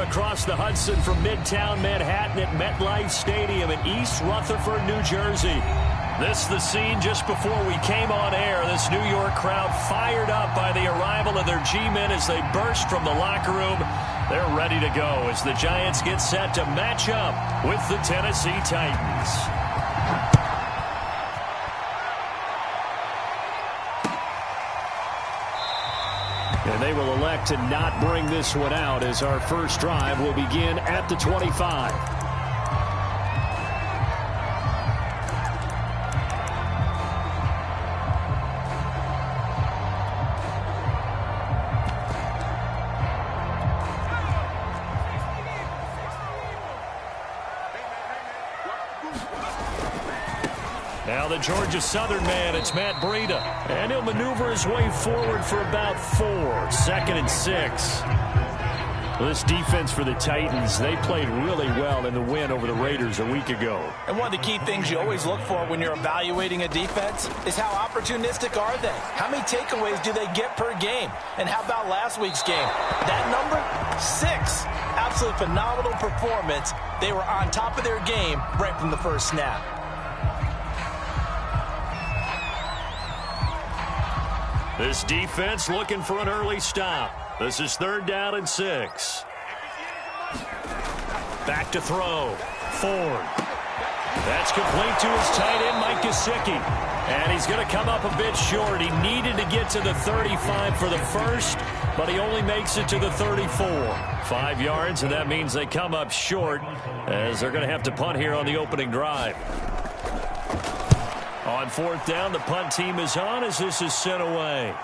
across the Hudson from Midtown Manhattan at MetLife Stadium in East Rutherford, New Jersey. This is the scene just before we came on air. This New York crowd fired up by the arrival of their G-men as they burst from the locker room. They're ready to go as the Giants get set to match up with the Tennessee Titans. And they will elect to not bring this one out as our first drive will begin at the 25. Now the Georgia Southern man, it's Matt Breida. And he'll maneuver his way forward for about 4. 2nd and 6. This defense for the Titans, they played really well in the win over the Raiders a week ago. And one of the key things you always look for when you're evaluating a defense is how opportunistic are they? How many takeaways do they get per game? And how about last week's game? That number, 6. Absolutely phenomenal performance. They were on top of their game right from the first snap. This defense looking for an early stop. This is 3rd down and 6. Back to throw. Ford. That's complete to his tight end, Mike Gesicki. And he's going to come up a bit short. He needed to get to the 35 for the first, but he only makes it to the 34. 5 yards, and that means they come up short as they're going to have to punt here on the opening drive. On 4th down, the punt team is on as this is sent away.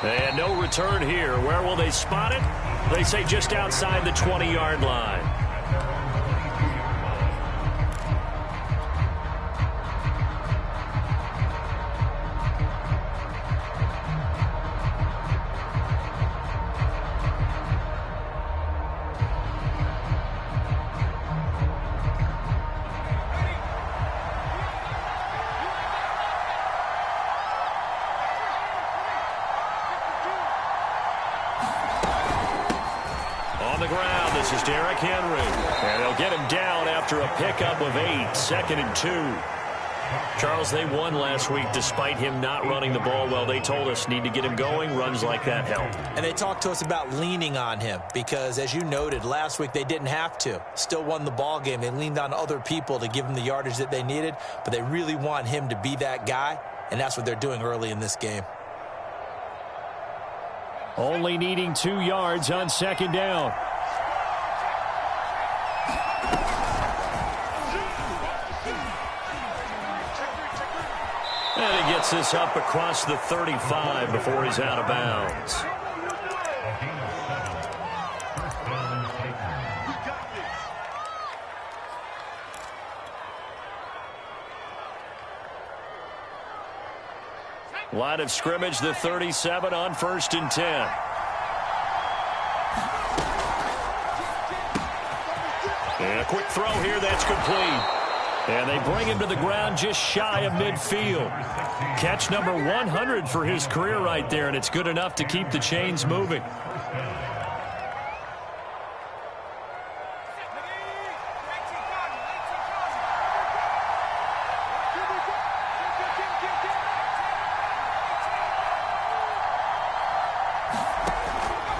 And no return here. Where will they spot it? They say just outside the 20-yard line. This is Derrick Henry. And they'll get him down after a pickup of 8. 2nd and 2. Charles, they won last week despite him not running the ball well. They told us need to get him going. Runs like that help. And they talked to us about leaning on him because, as you noted, last week they didn't have to. Still won the ball game. They leaned on other people to give them the yardage that they needed, but they really want him to be that guy, and that's what they're doing early in this game. Only needing 2 yards on 2nd down. And he gets this up across the 35 before he's out of bounds. Line of scrimmage, the 37 on 1st and 10. And a quick throw here, that's complete. And they bring him to the ground just shy of midfield. Catch number 100 for his career right there, and it's good enough to keep the chains moving.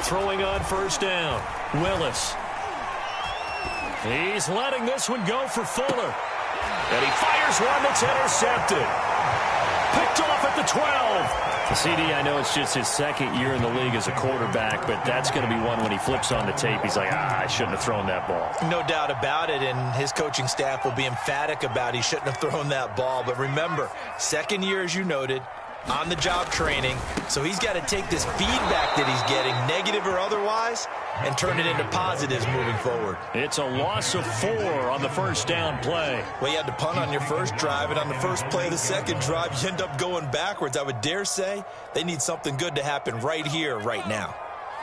Throwing on 1st down, Willis. He's letting this one go for Fuller. And he fires one that's intercepted. Picked off at the 12. CD, I know it's just his 2nd year in the league as a quarterback, but that's going to be one when he flips on the tape. He's like, I shouldn't have thrown that ball. No doubt about it, and his coaching staff will be emphatic about he shouldn't have thrown that ball. But remember, 2nd year, as you noted, on-the-job training, so he's got to take this feedback that he's getting, negative or otherwise, and turn it into positives moving forward. It's a loss of 4 on the 1st down play. Well, you had to punt on your first drive, and on the first play of the 2nd drive, you end up going backwards. I would dare say they need something good to happen right here, right now.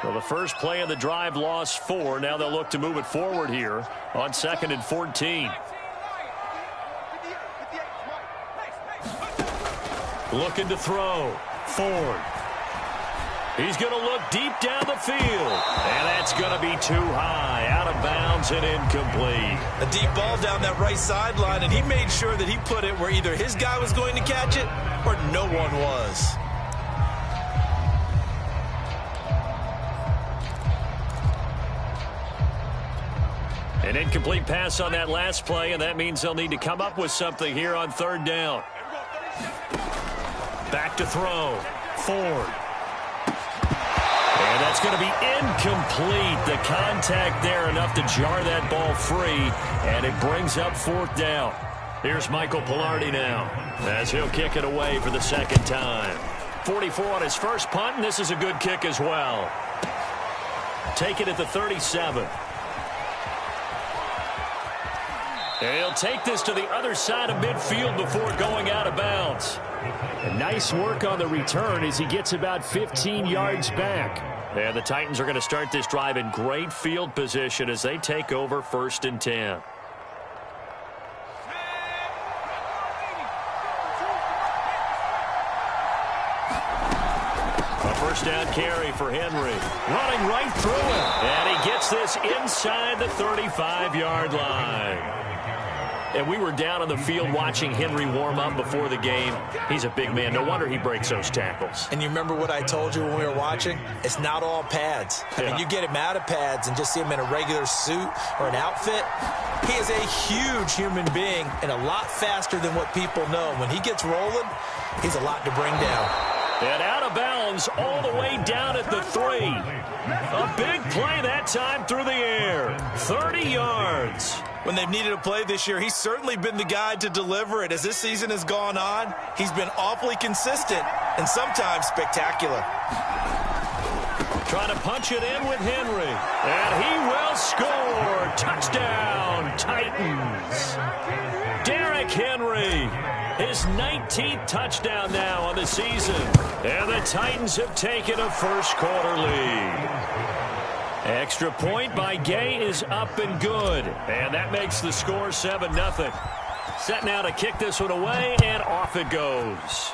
Well, the first play of the drive lost 4. Now they'll look to move it forward here on 2nd and 14. Looking to throw. Ford. He's going to look deep down the field. And that's going to be too high, out of bounds and incomplete. A deep ball down that right sideline, and he made sure that he put it where either his guy was going to catch it or no one was. An incomplete pass on that last play, and that means they'll need to come up with something here on third down. Back to throw. Ford. And that's going to be incomplete. The contact there enough to jar that ball free, and it brings up fourth down. Here's Michael Pilardi now as he'll kick it away for the second time. 44 on his first punt, and this is a good kick as well. Take it at the 37. And he'll take this to the other side of midfield before going out of bounds. And nice work on the return as he gets about 15 yards back. And the Titans are going to start this drive in great field position as they take over 1st and 10. A first down carry for Henry. Running right through it. And he gets this inside the 35-yard line. And we were down on the field watching Henry warm up before the game. He's a big man. No wonder he breaks those tackles. And you remember what I told you when we were watching? It's not all pads. I mean, you get him out of pads and just see him in a regular suit or an outfit. He is a huge human being and a lot faster than what people know. When he gets rolling, he's a lot to bring down. And out of bounds all the way down at the 3. A big play that time through the air. 30 yards. When they've needed a play this year, he's certainly been the guy to deliver it. As this season has gone on, he's been awfully consistent and sometimes spectacular. Trying to punch it in with Henry. And he will score. Touchdown, Titans. Derrick Henry. His 19th touchdown now on the season. And the Titans have taken a first-quarter lead. Extra point by Gay is up and good. And that makes the score 7-0. Set now to kick this one away, and off it goes.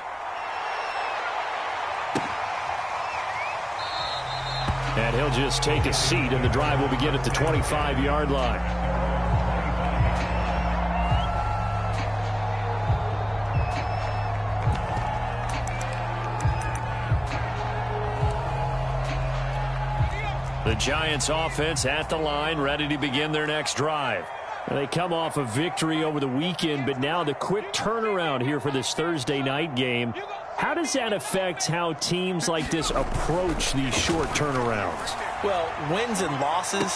And he'll just take a seat, and the drive will begin at the 25-yard line. The Giants offense at the line, ready to begin their next drive. They come off a victory over the weekend, but now the quick turnaround here for this Thursday night game. How does that affect how teams like this approach these short turnarounds? Well, wins and losses.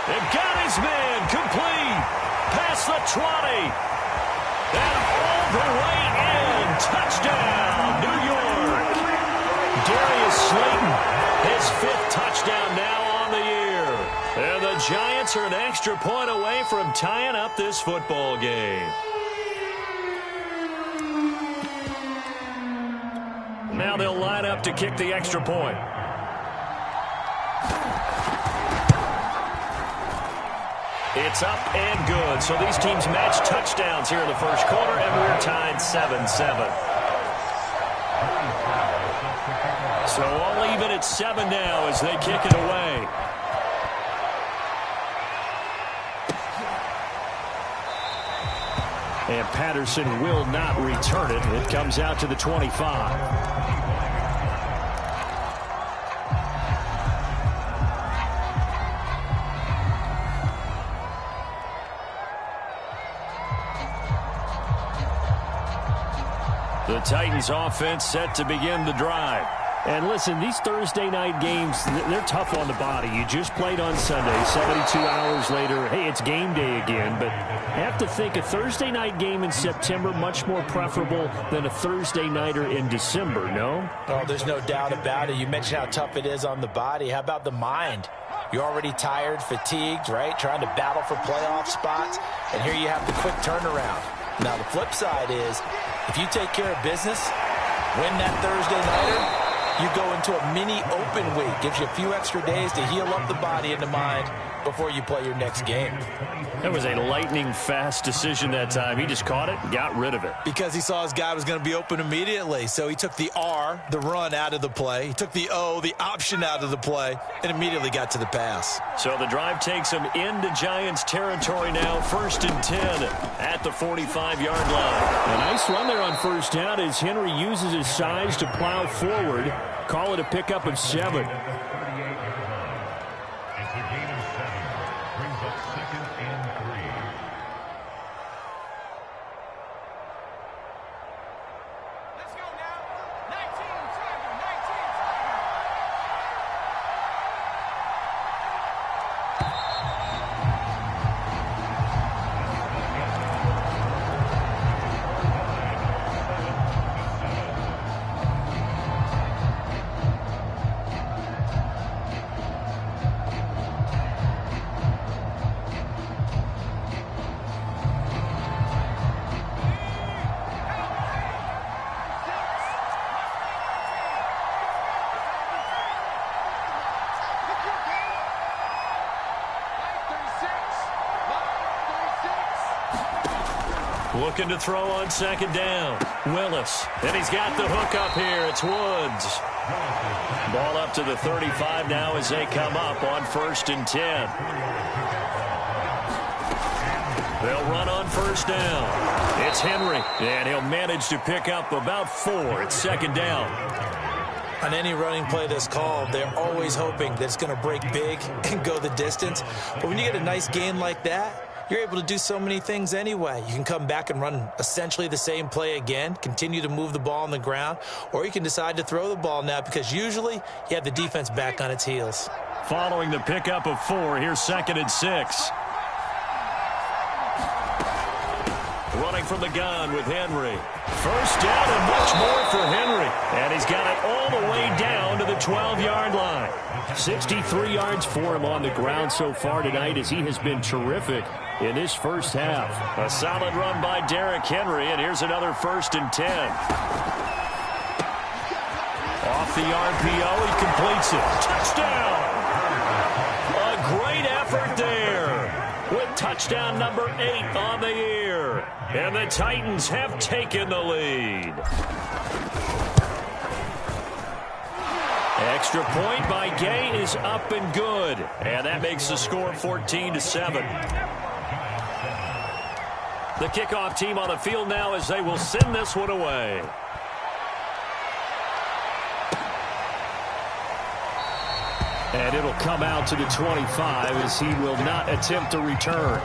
They've got his man complete. Past the 20. And all the way in. Touchdown, New York. Darius Slayton. His 5th touchdown now on the year. And the Giants are an extra point away from tying up this football game. Now they'll line up to kick the extra point. It's up and good. So these teams match touchdowns here in the first quarter, and we're tied 7-7. So all even at 7 now as they kick it away. And Patterson will not return it. It comes out to the 25. The Titans offense set to begin the drive. And listen, these Thursday night games, they're tough on the body. You just played on Sunday, 72 hours later. Hey, it's game day again. But I have to think a Thursday night game in September much more preferable than a Thursday nighter in December, no? Oh, there's no doubt about it. You mentioned how tough it is on the body. How about the mind? You're already tired, fatigued, right? Trying to battle for playoff spots. And here you have the quick turnaround. Now, the flip side is, if you take care of business, win that Thursday nighter, you go into a mini open week. Gives you a few extra days to heal up the body and the mind before you play your next game. That was a lightning-fast decision that time. He just caught it and got rid of it. Because he saw his guy was going to be open immediately. So he took the R, the run, out of the play. He took the O, the option, out of the play, and immediately got to the pass. So the drive takes him into Giants territory now. 1st and 10 at the 45-yard line. A nice run there on first down as Henry uses his size to plow forward. Call it a pickup of 7. Looking to throw on 2nd down. Willis. And he's got the hook up here. It's Woods. Ball up to the 35 now as they come up on 1st and 10. They'll run on 1st down. It's Henry. And he'll manage to pick up about 4. It's 2nd down. On any running play that's called, they're always hoping that it's going to break big and go the distance. But when you get a nice gain like that, you're able to do so many things anyway. You can come back and run essentially the same play again, continue to move the ball on the ground, or you can decide to throw the ball now because usually you have the defense back on its heels. Following the pickup of 4, here's 2nd and 6. Running from the gun with Henry. 1st down and much more for Henry. And he's got it all the way down to the 12-yard line. 63 yards for him on the ground so far tonight as he has been terrific in this first half. A solid run by Derrick Henry, and here's another 1st and 10. Off the RPO, he completes it. Touchdown! A great effort there with touchdown number 8 on the year. And the Titans have taken the lead. Extra point by Gay is up and good. And that makes the score 14-7. The kickoff team on the field now as they will send this one away. And it'll come out to the 25 as he will not attempt to return.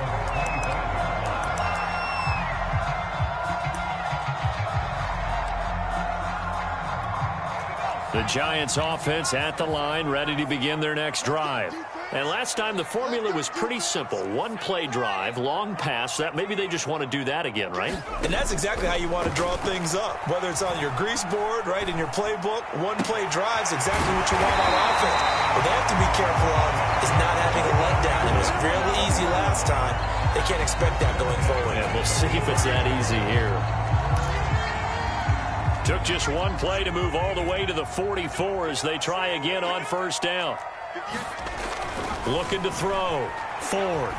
The Giants offense at the line, ready to begin their next drive. And last time the formula was pretty simple. One play drive, long pass. That maybe they just want to do that again, right? And that's exactly how you want to draw things up. Whether it's on your grease board, right, in your playbook, one play drives exactly what you want on offense. What they have to be careful of is not having a letdown. It was fairly easy last time. They can't expect that going forward. And we'll see if it's that easy here. Took just one play to move all the way to the 44 as they try again on 1st down. Looking to throw. Ford.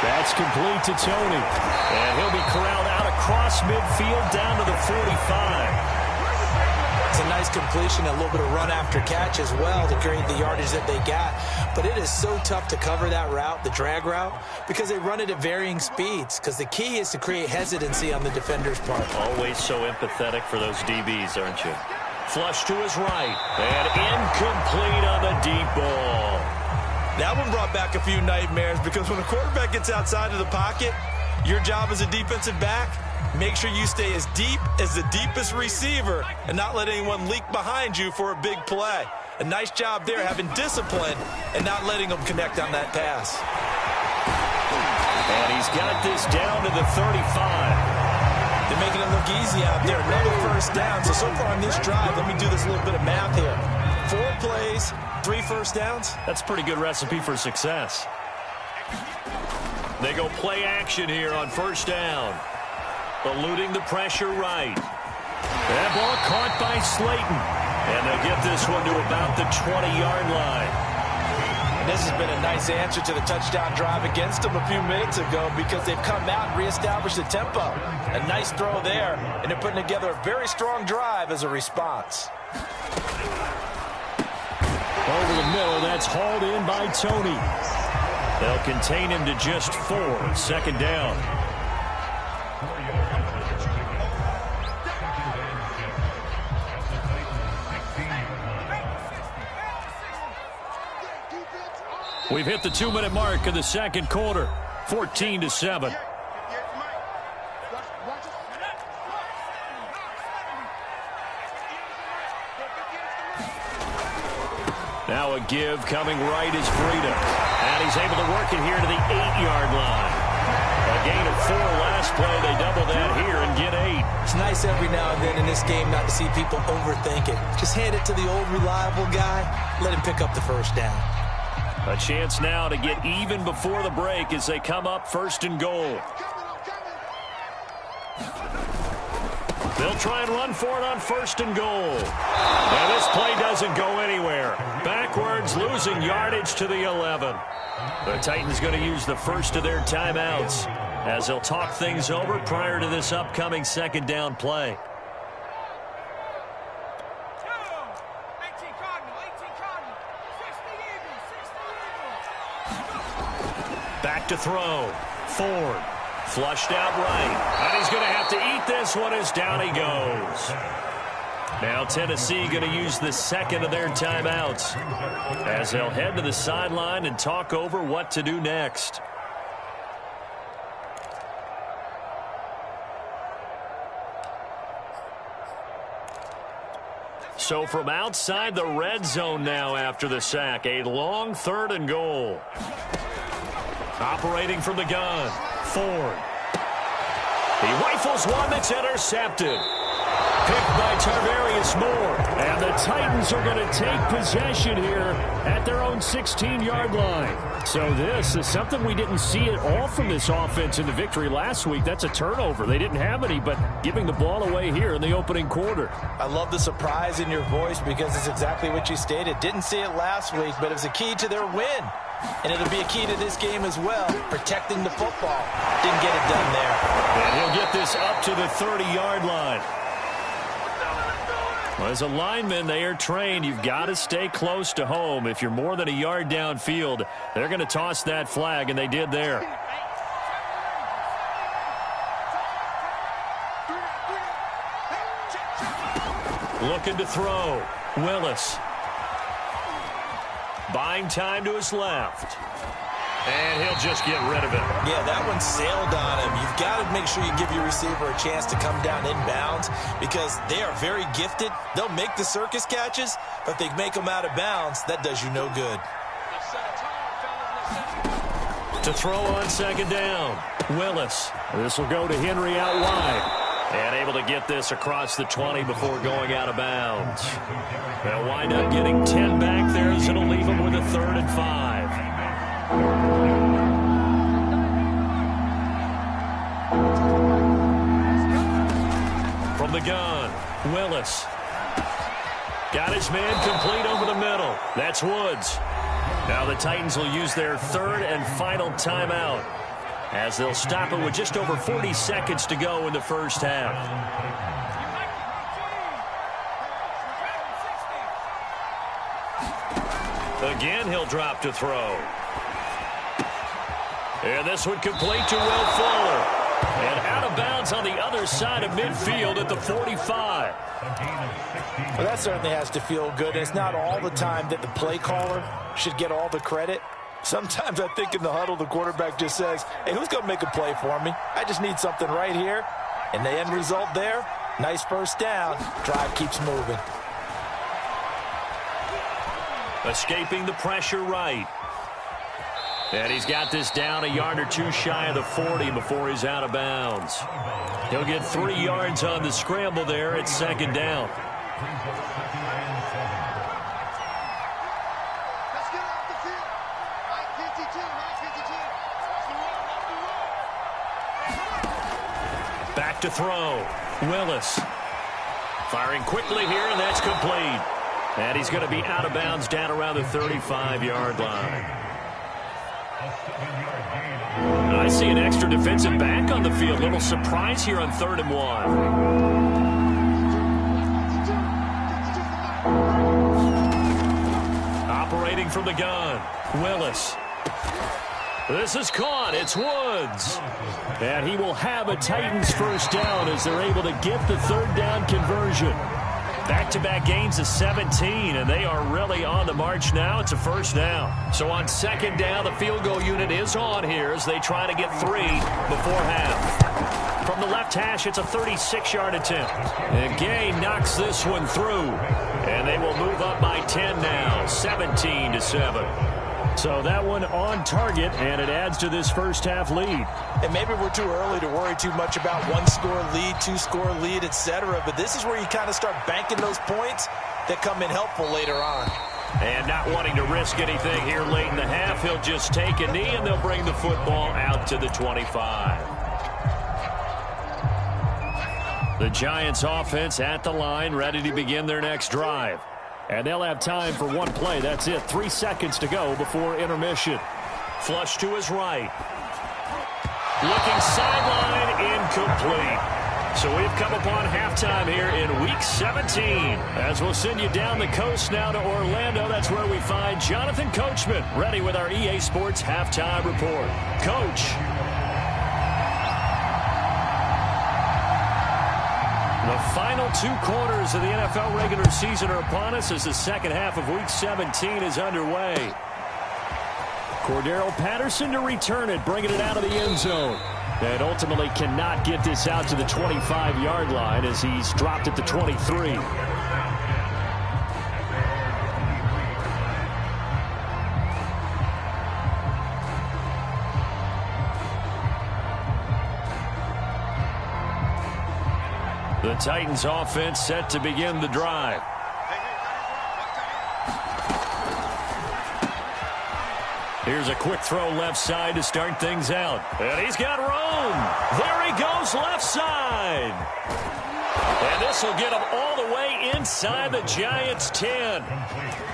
That's complete to Tony. And he'll be corralled out across midfield down to the 45. It's a nice completion, a little bit of run after catch as well to create the yardage that they got. But it is so tough to cover that route, the drag route, because they run it at varying speeds. Because the key is to create hesitancy on the defender's part. Always so empathetic for those DBs, aren't you? Flush to his right. And incomplete on the deep ball. That one brought back a few nightmares because when a quarterback gets outside of the pocket, your job as a defensive back, make sure you stay as deep as the deepest receiver and not let anyone leak behind you for a big play. A nice job there having discipline and not letting them connect on that pass. And he's got this down to the 35. They're making it look easy out there. Another 1st down. So far on this drive, let me do this little bit of math here. 4 plays, 3 1st downs. That's a pretty good recipe for success. They go play action here on 1st down. Eluding the pressure right. That ball caught by Slayton. And they'll get this one to about the 20-yard line. And this has been a nice answer to the touchdown drive against them a few minutes ago because they've come out and reestablished the tempo. A nice throw there, and they're putting together a very strong drive as a response. Over the middle, that's hauled in by Tony. They'll contain him to just 4. Second down. We've hit the 2-minute mark of the second quarter. 14-7. Now a give coming right is Freedom. And he's able to work it here to the 8-yard line. A gain of 4 last play. They double that here and get 8. It's nice every now and then in this game not to see people overthink it. Just hand it to the old reliable guy. Let him pick up the first down. A chance now to get even before the break as they come up 1st and goal. They'll try and run for it on 1st and goal. And this play doesn't go anywhere. Backwards, losing yardage to the 11. The Titans going to use the first of their timeouts as they'll talk things over prior to this upcoming second down play. Back to throw. Ford. Flushed out right. And he's going to have to eat this one as down he goes. Now Tennessee going to use the second of their timeouts as they'll head to the sideline and talk over what to do next. So from outside the red zone now after the sack, a long 3rd and goal. Operating from the gun, Ford. He rifles one that's intercepted. Picked by Tarvarius Moore. And the Titans are going to take possession here at their own 16-yard line. So this is something we didn't see at all from this offense in the victory last week. That's a turnover. They didn't have any, but giving the ball away here in the opening quarter. I love the surprise in your voice because it's exactly what you stated. Didn't see it last week, but it was a key to their win. And it'll be a key to this game as well, protecting the football. Didn't get it done there. And he'll get this up to the 30-yard line. Well, as a lineman, they are trained. You've got to stay close to home. If you're more than a yard downfield, they're going to toss that flag, and they did there. Looking to throw. Willis. Buying time to his left. And he'll just get rid of it. Yeah, that one sailed on him. You've got to make sure you give your receiver a chance to come down inbounds because they are very gifted. They'll make the circus catches, but if they make them out of bounds, that does you no good. To throw on second down, Willis. This will go to Henry out wide. And able to get this across the 20 before going out of bounds. They'll wind up getting 10 back there as it'll leave them with a 3rd and 5. From the gun, Willis. Got his man complete over the middle. That's Woods. Now the Titans will use their 3rd and final timeout as they'll stop it with just over 40 seconds to go in the first half. Again, he'll drop to throw. And this one complete to Will Fuller. And out of bounds on the other side of midfield at the 45. Well, that certainly has to feel good. It's not all the time that the play caller should get all the credit. Sometimes I think in the huddle, the quarterback just says, hey, who's going to make a play for me? I just need something right here. And the end result there, nice first down. Drive keeps moving. Escaping the pressure right. And he's got this down a yard or two shy of the 40 before he's out of bounds. He'll get 3 yards on the scramble there at second down. Back to throw. Willis. Firing quickly here, and that's complete. And he's going to be out of bounds down around the 35-yard line. I see an extra defensive back on the field. Little surprise here on 3rd and 1. Operating from the gun, Willis. This is caught. It's Woods. And he will have a Titans first down as they're able to get the 3rd down conversion. Back-to-back gains of 17, and they are really on the march now. It's a first down. So on 2nd down, the field goal unit is on here as they try to get 3 before half. From the left hash, it's a 36-yard attempt. And Gay knocks this one through. And they will move up by 10 now, 17-7. So that one on target, and it adds to this first half lead. And maybe we're too early to worry too much about 1-score lead, 2-score lead, etc. But this is where you kind of start banking those points that come in helpful later on. And not wanting to risk anything here late in the half, he'll just take a knee, and they'll bring the football out to the 25. The Giants offense at the line, ready to begin their next drive. And they'll have time for one play. That's it. 3 seconds to go before intermission. Flush to his right. Looking sideline, incomplete. So we've come upon halftime here in Week 17. As we'll send you down the coast now to Orlando. That's where we find Jonathan Coachman, ready with our EA Sports Halftime Report. Coach. The final 2 quarters of the NFL regular season are upon us as the second half of Week 17 is underway. Cordero Patterson to return it, bringing it out of the end zone. And ultimately cannot get this out to the 25-yard line as he's dropped at the 23. The Titans offense set to begin the drive. Here's a quick throw left side to start things out. And he's got room. There he goes left side. And this will get him all the way inside the Giants' 10.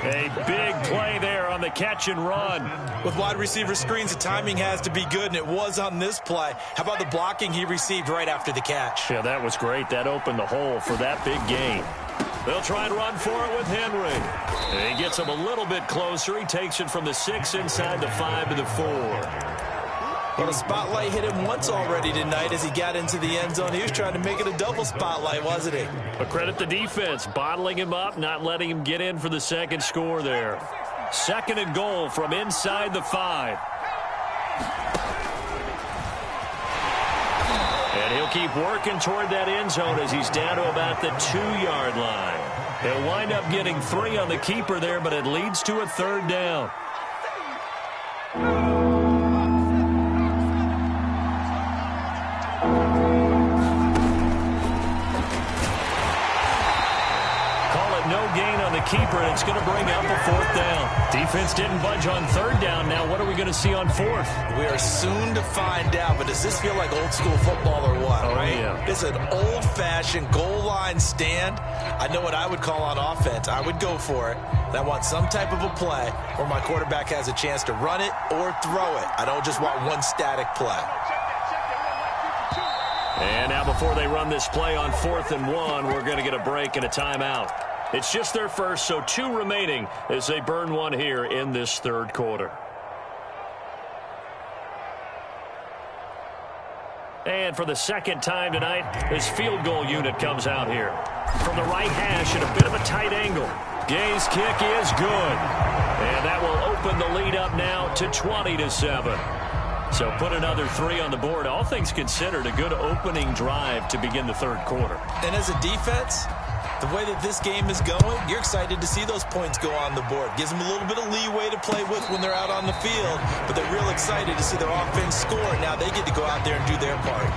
A big play there on the catch and run. With wide receiver screens, the timing has to be good, and it was on this play. How about the blocking he received right after the catch? Yeah, that was great. That opened the hole for that big gain. They'll try and run for it with Henry. And he gets him a little bit closer. He takes it from the 6 inside the 5 to the 4. Well, the spotlight hit him once already tonight as he got into the end zone. He was trying to make it a double spotlight, wasn't he? But credit the defense, bottling him up, not letting him get in for the second score there. 2nd and goal from inside the 5. And he'll keep working toward that end zone as he's down to about the 2-yard line. He'll wind up getting 3 on the keeper there, but it leads to a 3rd down. Keeper, and it's going to bring up a 4th down. Defense didn't budge on 3rd down. Now what are we going to see on 4th? We are soon to find out, but does this feel like old school football or what? Oh, right? Yeah. It's an old-fashioned goal line stand. I know what I would call on offense. I would go for it. And I want some type of a play where my quarterback has a chance to run it or throw it. I don't just want one static play. And now before they run this play on 4th and 1, we're going to get a break and a timeout. It's just their first, so 2 remaining as they burn one here in this 3rd quarter. And for the 2nd time tonight, this field goal unit comes out here. From the right hash at a bit of a tight angle. Gay's kick is good. And that will open the lead up now to 20-7. So put another 3 on the board. All things considered, a good opening drive to begin the 3rd quarter. And as a defense, the way that this game is going, you're excited to see those points go on the board. Gives them a little bit of leeway to play with when they're out on the field, but they're real excited to see their offense score. Now they get to go out there and do their part.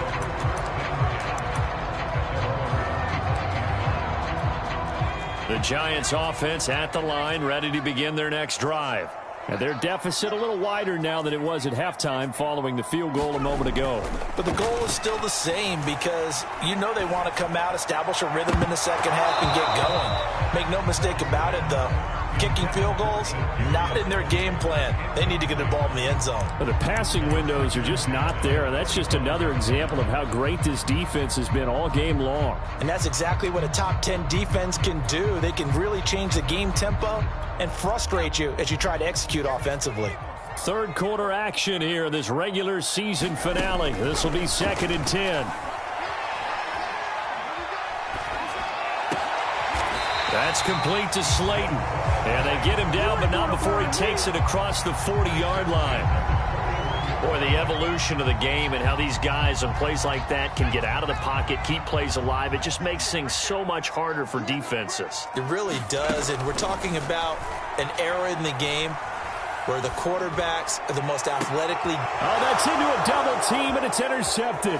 The Giants offense at the line, ready to begin their next drive. And their deficit a little wider now than it was at halftime following the field goal a moment ago. But the goal is still the same because you know they want to come out, establish a rhythm in the second half, and get going. Make no mistake about it, though. Kicking field goals, not in their game plan. They need to get involved in the end zone. But the passing windows are just not there, and that's just another example of how great this defense has been all game long. And that's exactly what a top 10 defense can do. They can really change the game tempo and frustrate you as you try to execute offensively. Third quarter action here in this regular season finale. This will be 2nd and 10. That's complete to Slayton. And they get him down, but not before he takes it across the 40-yard line. Boy, the evolution of the game and how these guys on plays like that can get out of the pocket, keep plays alive, it just makes things so much harder for defenses. It really does, and we're talking about an era in the game where the quarterbacks are the most athletically... Oh, that's into a double team, and it's intercepted.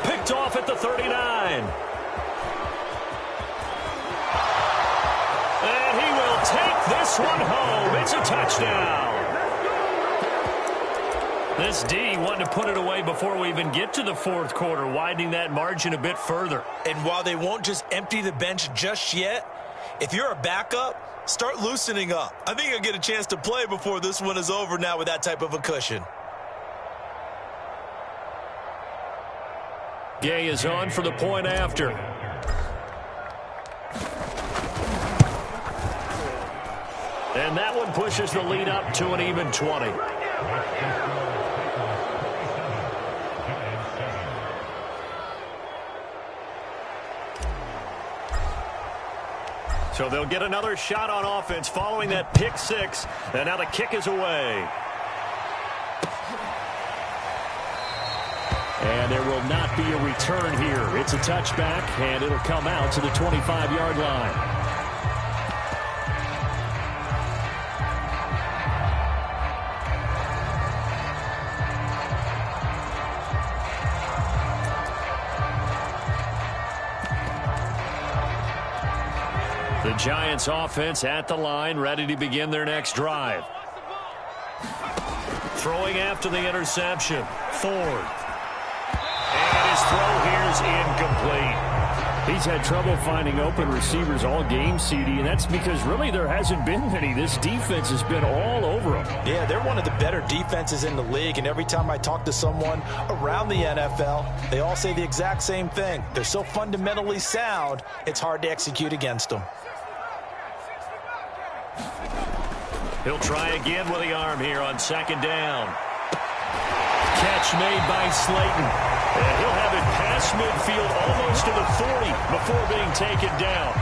Picked off at the 39. And he will take this one home. It's a touchdown. This D wanted to put it away before we even get to the fourth quarter, widening that margin a bit further. And while they won't just empty the bench just yet, if you're a backup, start loosening up. I think you'll get a chance to play before this one is over now with that type of a cushion. Gay is on for the point after. And that one pushes the lead up to an even 20. So they'll get another shot on offense following that pick six. And now the kick is away. And there will not be a return here. It's a touchback, and it'll come out to the 25-yard line. The Giants offense at the line, ready to begin their next drive. Throwing after the interception. Ford. And his throw here is incomplete. He's had trouble finding open receivers all game, CD, and that's because really there hasn't been many. This defense has been all over them. Yeah, they're one of the better defenses in the league, and every time I talk to someone around the NFL, they all say the exact same thing. They're so fundamentally sound, it's hard to execute against them. He'll try again with the arm here on 2nd down. Catch made by Slayton. And he'll have it past midfield almost to the 40 before being taken down.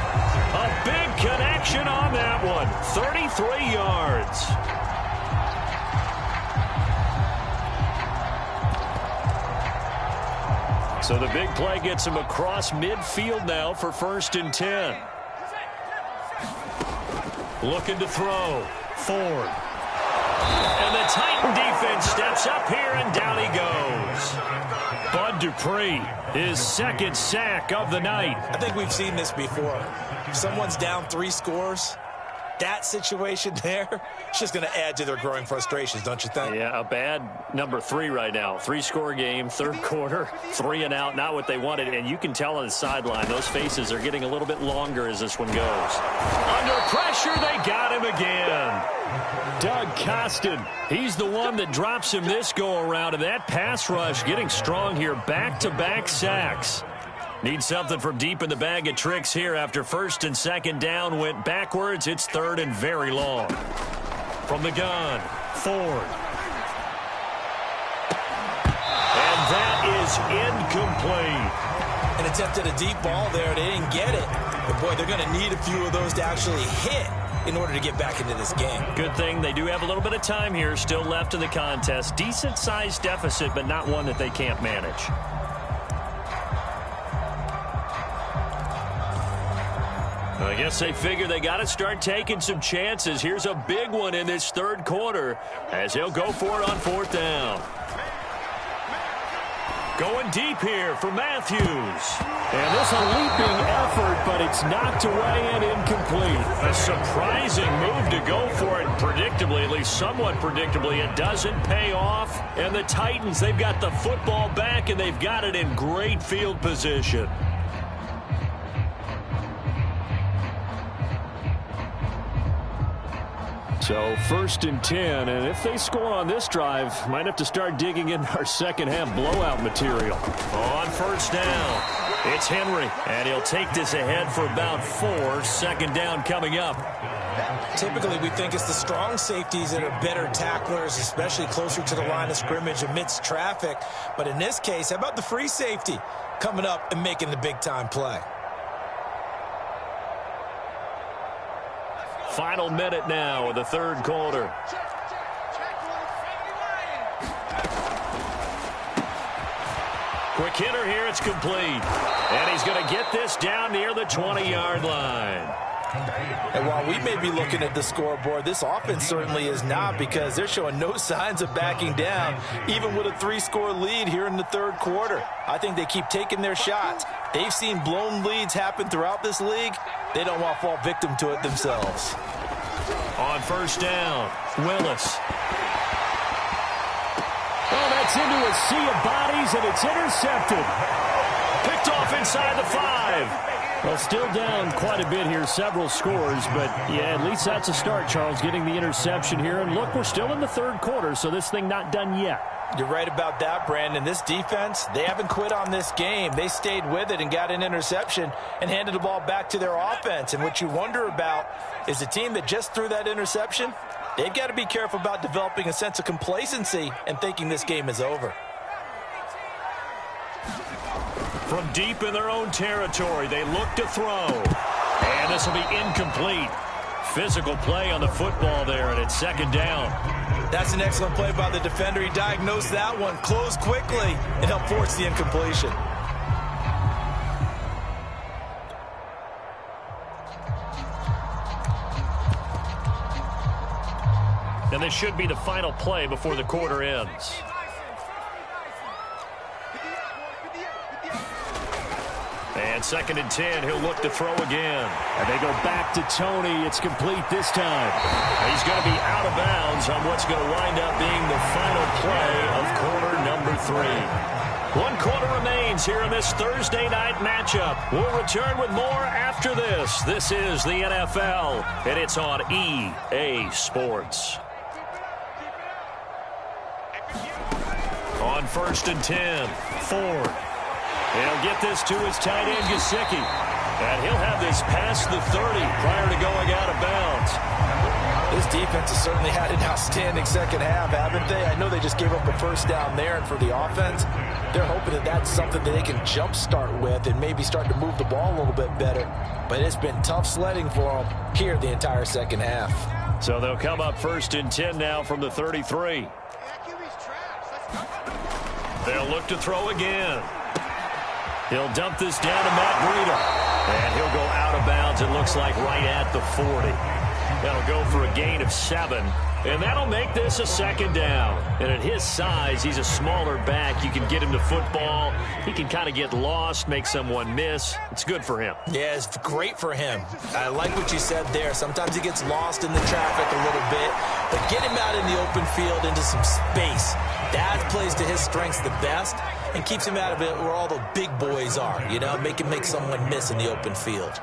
A big connection on that one. 33 yards. So the big play gets him across midfield now for 1st and 10. Looking to throw. Ford. And the Titan defense steps up here, and down he goes. Bud Dupree, his 2nd sack of the night. I think we've seen this before. If someone's down 3 scores, that situation there, it's just going to add to their growing frustrations, don't you think? Yeah, a bad number 3 right now. 3-score game, 3rd quarter, 3 and out, not what they wanted. And you can tell on the sideline, those faces are getting a little bit longer as this one goes. Under pressure, they got him again. Doug Costin, he's the one that drops him this go-around. And that pass rush getting strong here, back-to-back sacks. Need something from deep in the bag of tricks here after 1st and 2nd down went backwards. It's 3rd and very long. From the gun, Ford. And that is incomplete. An attempt at a deep ball there. They didn't get it. But, boy, they're going to need a few of those to actually hit in order to get back into this game. Good thing they do have a little bit of time here still left in the contest. Decent-sized deficit, but not one that they can't manage. I guess they figure they got to start taking some chances. Here's a big one in this 3rd quarter as he'll go for it on 4th down. Going deep here for Matthews. And this a leaping effort, but it's knocked away and incomplete. A surprising move to go for it. Predictably, at least somewhat predictably, it doesn't pay off. And the Titans, they've got the football back, and they've got it in great field position. So 1st and 10, and if they score on this drive, might have to start digging in our second half blowout material. On 1st down, it's Henry, and he'll take this ahead for about 4. 2nd down coming up. Typically, we think it's the strong safeties that are better tacklers, especially closer to the line of scrimmage amidst traffic. But in this case, how about the free safety coming up and making the big-time play? Final minute now of the 3rd quarter. Quick hitter here, it's complete. And he's going to get this down near the 20-yard line. And while we may be looking at the scoreboard, this offense certainly is not, because they're showing no signs of backing down, even with a 3-score lead here in the 3rd quarter. I think they keep taking their shots. They've seen blown leads happen throughout this league. They don't want to fall victim to it themselves. On 1st down, Willis. Oh, that's into a sea of bodies, and it's intercepted. Picked off inside the 5. Well, still down quite a bit here, several scores, but yeah, at least that's a start, Charles, getting the interception here. And look, we're still in the 3rd quarter, so this thing not done yet. You're right about that, Brandon. This defense, they haven't quit on this game. They stayed with it and got an interception and handed the ball back to their offense. And what you wonder about is the team that just threw that interception, they've got to be careful about developing a sense of complacency and thinking this game is over. From deep in their own territory, they look to throw. And this will be incomplete. Physical play on the football there, and it's 2nd down. That's an excellent play by the defender. He diagnosed that one, closed quickly, and helped force the incompletion. And this should be the final play before the quarter ends. And 2nd and 10, he'll look to throw again. And they go back to Tony. It's complete this time. He's going to be out of bounds on what's going to wind up being the final play of quarter number 3. 1 quarter remains here in this Thursday night matchup. We'll return with more after this. This is the NFL, and it's on EA Sports. On 1st and 10, Ford. He'll get this to his tight end, Gesicki. And he'll have this past the 30 prior to going out of bounds. This defense has certainly had an outstanding second half, haven't they? I know they just gave up a 1st down there, and for the offense, they're hoping that that's something that they can jumpstart with and maybe start to move the ball a little bit better. But it's been tough sledding for them here the entire second half. So they'll come up 1st and 10 now from the 33. They'll look to throw again. He'll dump this down to Matt Breida. And he'll go out of bounds, it looks like, right at the 40. That'll go for a gain of 7. And that'll make this a 2nd down. And at his size, he's a smaller back. You can get him to football. He can kind of get lost, make someone miss. It's good for him. Yeah, it's great for him. I like what you said there. Sometimes he gets lost in the traffic a little bit. But get him out in the open field into some space. That plays to his strengths the best and keeps him out of it where all the big boys are. You know, make him make someone miss in the open field.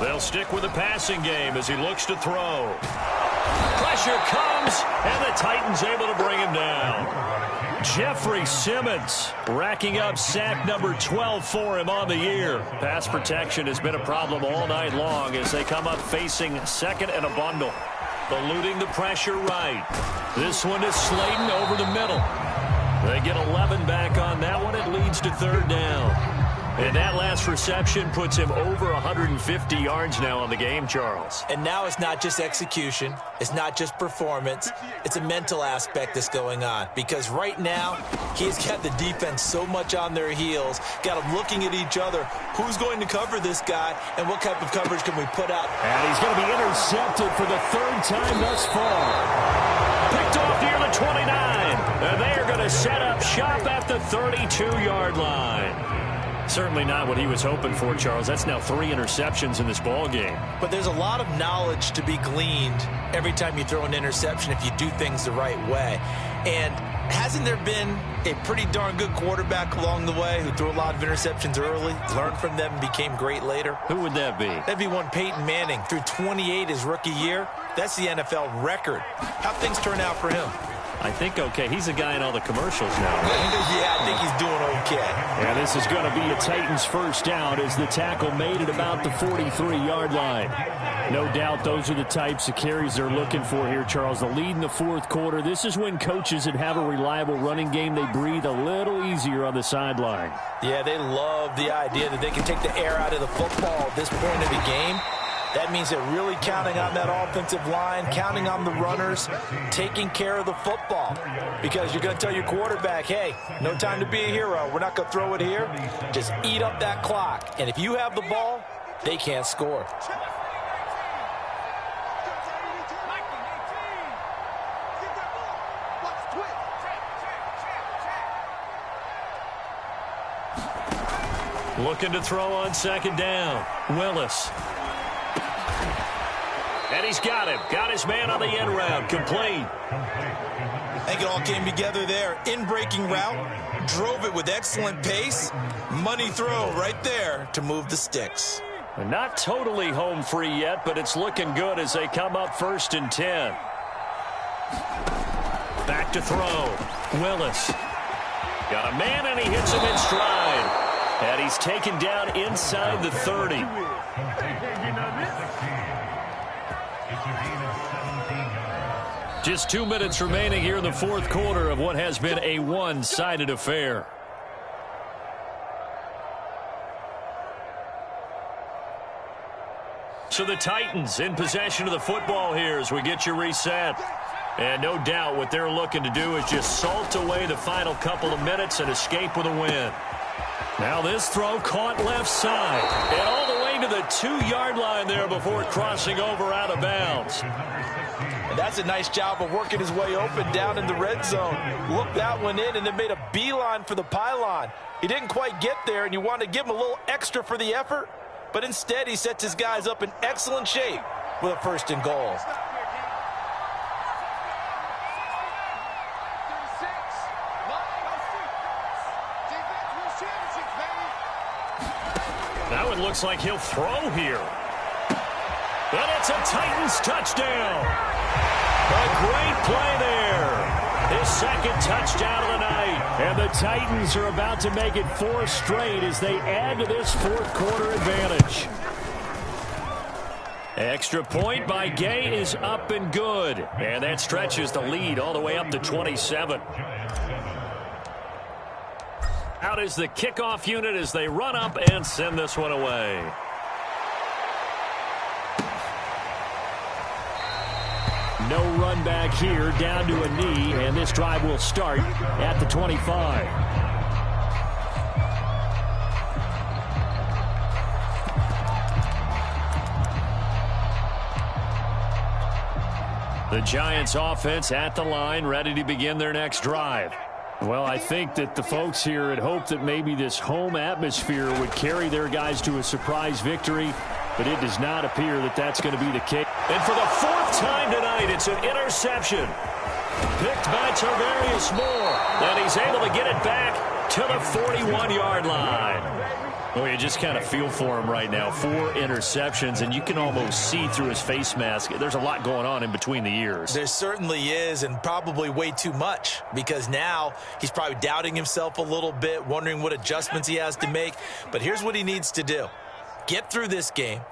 They'll stick with the passing game as he looks to throw. Pressure comes, and the Titans able to bring him down. Jeffrey Simmons racking up sack number 12 for him on the year. Pass protection has been a problem all night long as they come up facing 2nd and a bundle. Eluding the pressure right. This one is Slayton over the middle. They get 11 back on that one. It leads to 3rd down. And that last reception puts him over 150 yards now on the game, Charles. And now it's not just execution. It's not just performance. It's a mental aspect that's going on. Because right now, he's got the defense so much on their heels, got them looking at each other. Who's going to cover this guy, and what type of coverage can we put out? And he's going to be intercepted for the 3rd time thus far. Picked off near the 29. And they are going to set up shop at the 32-yard line. Certainly not what he was hoping for, Charles. That's now 3 interceptions in this ball game. But there's a lot of knowledge to be gleaned every time you throw an interception if you do things the right way. And hasn't there been a pretty darn good quarterback along the way who threw a lot of interceptions early, learned from them, and became great later? Who would that be? That'd be one Peyton Manning. Threw 28 his rookie year. That's the NFL record. How'd things turn out for him? I think okay. He's a guy in all the commercials now. Yeah, I think he's doing okay. And this is going to be a Titans first down as the tackle made it about the 43-yard line. No doubt those are the types of carries they're looking for here, Charles. The lead in the fourth quarter. This is when coaches that have a reliable running game, they breathe a little easier on the sideline. Yeah, they love the idea that they can take the air out of the football at this point of the game. That means they're really counting on that offensive line, counting on the runners, taking care of the football. Because you're going to tell your quarterback, hey, no time to be a hero. We're not going to throw it here. Just eat up that clock. And if you have the ball, they can't score. Looking to throw on second down. Willis. And he's got him. Got his man on the end route. Complete. I think it all came together there. In-breaking route. Drove it with excellent pace. Money throw right there to move the sticks. Not totally home free yet, but it's looking good as they come up 1st and 10. Back to throw. Willis. Got a man, and he hits him in stride. And he's taken down inside the 30. Just 2 minutes remaining here in the fourth quarter of what has been a one-sided affair. So the Titans in possession of the football here as we get you reset. And no doubt what they're looking to do is just salt away the final couple of minutes and escape with a win. Now this throw caught left side. And all the way to the 2-yard line there before crossing over out of bounds. And that's a nice job of working his way open down in the red zone. Looked that one in and then made a beeline for the pylon. He didn't quite get there, and you want to give him a little extra for the effort. But instead, he sets his guys up in excellent shape with a 1st and goal. Now it looks like he'll throw here. And it's a Titans touchdown. A great play there. His second touchdown of the night. And the Titans are about to make it 4 straight as they add to this fourth quarter advantage. Extra point by Gay is up and good. And that stretches the lead all the way up to 27. Out is the kickoff unit as they run up and send this one away. No run back here, down to a knee, and this drive will start at the 25. The Giants offense at the line, ready to begin their next drive. Well, I think that the folks here had hoped that maybe this home atmosphere would carry their guys to a surprise victory, but it does not appear that that's going to be the case. And for the 4th time tonight, it's an interception. Picked by Tarvarius Moore, and he's able to get it back to the 41-yard line. Well, you just kind of feel for him right now. 4 interceptions, and you can almost see through his face mask. There's a lot going on in between the ears. There certainly is, and probably way too much, because now he's probably doubting himself a little bit, wondering what adjustments he has to make. But here's what he needs to do. Get through this game,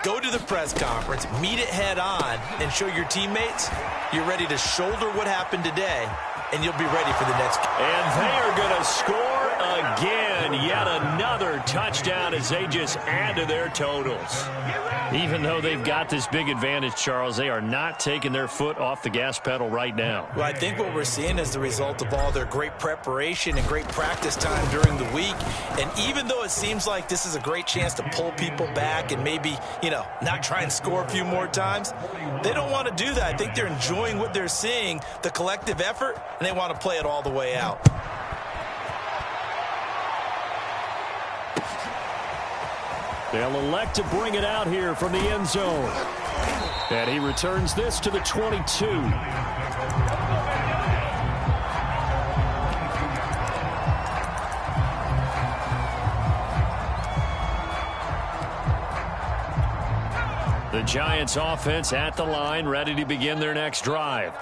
go to the press conference, meet it head on, and show your teammates you're ready to shoulder what happened today, and you'll be ready for the next game. And they are going to score again. Yet another touchdown as they just add to their totals. Even though they've got this big advantage, Charles, they are not taking their foot off the gas pedal right now. Well, I think what we're seeing is the result of all their great preparation and great practice time during the week. And even though it seems like this is a great chance to pull people back and maybe, not try and score a few more times, they don't want to do that. I think they're enjoying what they're seeing, the collective effort, and they want to play it all the way out. They'll elect to bring it out here from the end zone. And he returns this to the 22. The Giants offense at the line, ready to begin their next drive.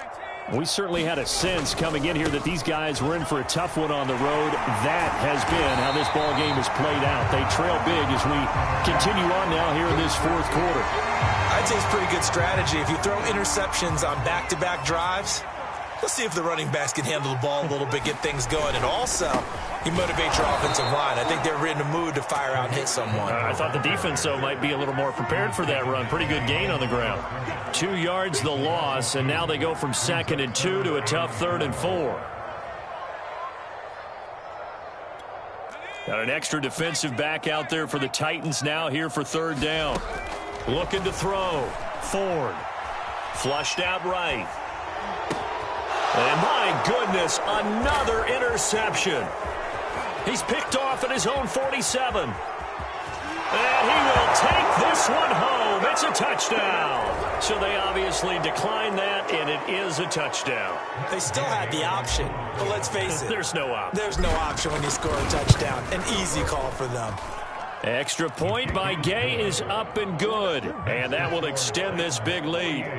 We certainly had a sense coming in here that these guys were in for a tough one on the road. That has been how this ball game has played out. They trail big as we continue on now here in this fourth quarter. I'd say it's pretty good strategy. If you throw interceptions on back-to-back drives, let's see if the running backs can handle the ball a little bit, get things going. And also, you motivate your offensive line. I think they're in the mood to fire out and hit someone. I thought the defense, though, might be a little more prepared for that run. Pretty good gain on the ground. 2 yards the loss, and now they go from 2nd and 2 to a tough 3rd and 4. Got an extra defensive back out there for the Titans now here for 3rd down. Looking to throw. Ford. Flushed out right. And my goodness, another interception. He's picked off at his own 47. And he will take this one home. It's a touchdown. So they obviously declined that, and it is a touchdown. They still had the option, but let's face it. There's no option. There's no option when you score a touchdown. An easy call for them. Extra point by Gay is up and good. And that will extend this big lead.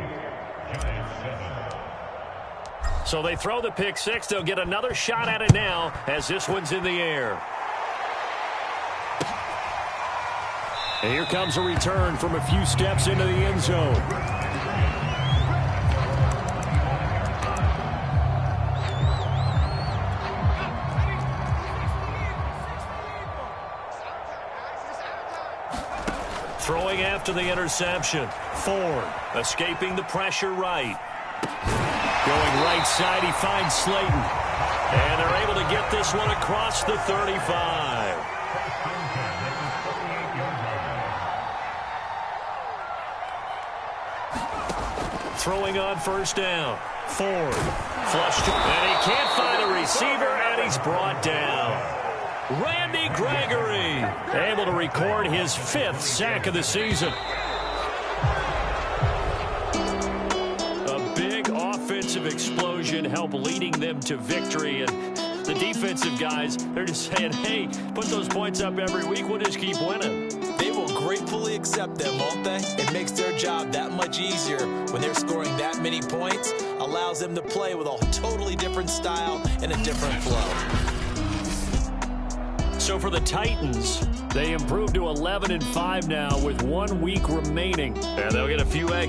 So they throw the pick six. They'll get another shot at it now as this one's in the air. And here comes a return from a few steps into the end zone. Throwing after the interception. Ford escaping the pressure right. Going right side, he finds Slayton. And they're able to get this one across the 35. Throwing on 1st down. Ford. Flushed. And he can't find a receiver, and he's brought down. Randy Gregory able to record his 5th sack of the season. A big offensive explosion helped leading them to victory. And the defensive guys, they're just saying, hey, put those points up every week. We'll just keep winning. They will gratefully accept them, won't they? It makes their job that much easier when they're scoring that many points. Allows them to play with a totally different style and a different flow. So for the Titans, they improved to 11-5 now with 1 week remaining. And they'll get a few eggs.